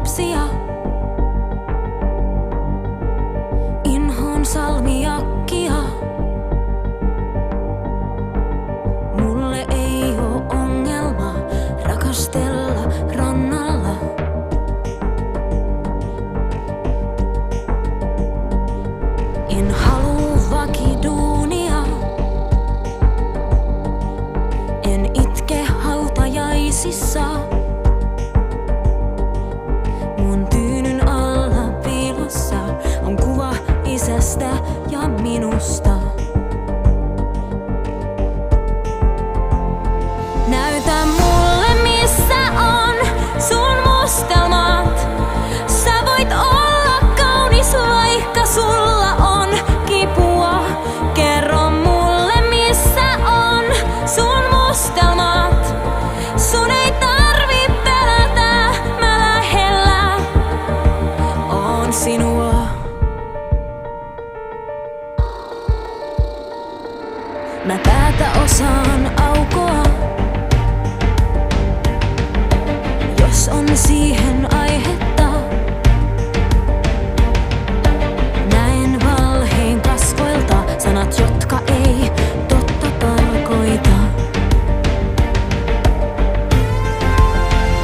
lapsia. Inhon salmiakkia. Mulle ei oo ongelma rakastella rannalla. En haluu vakiduunia. En itke hautajaisissa. Mun tyynyn alla piilossa on kuva isästä ja minusta. Näytä mulle missä on sun mustelmat. Sä voit olla kaunis vaikka sulla on kipua. Kerro mulle missä on sun mustelmat. Sun ei tarvi pelätä, mä lähellä oon sinua. Mä päätä osaan aukoa, jos on siihen aihetta. Näen valheen kasvoilta sanat, jotka ei totta tarkoita.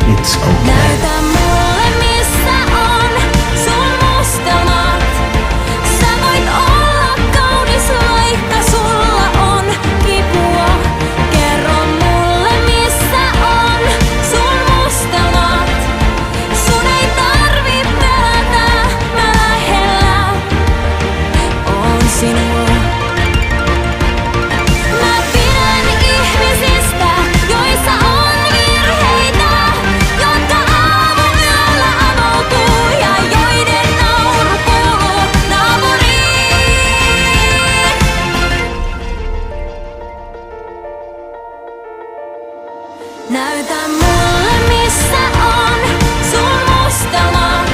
It's okay. Näytä mulle missä on sun mustelmat. Sä voit olla kaunis vaikka sulla on kipua. Kerro mulle missä on sun mustelmat. Sun ei tarvi pelätä, mä lähellä oon sinua. Mä pidän ihmisistä, joissa on virheitä, jotka aamuyöllä avautuu ja joiden nauru kuuluu naapuriin. Näytä mulle missä on sun mustelmat.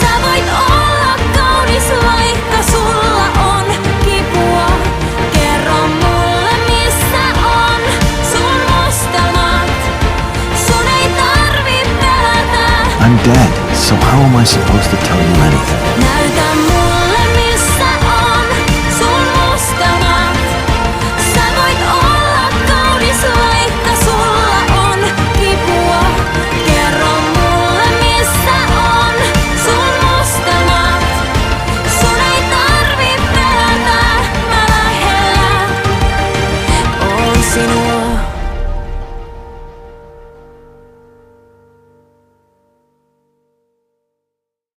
Sä voit olla kaunis vaikka sulla on kipua. Kerro mulle missä on sun mustelmat. Sun ei tarvi pelätä. I'm dead, so how am I supposed to tell you anything? Näytä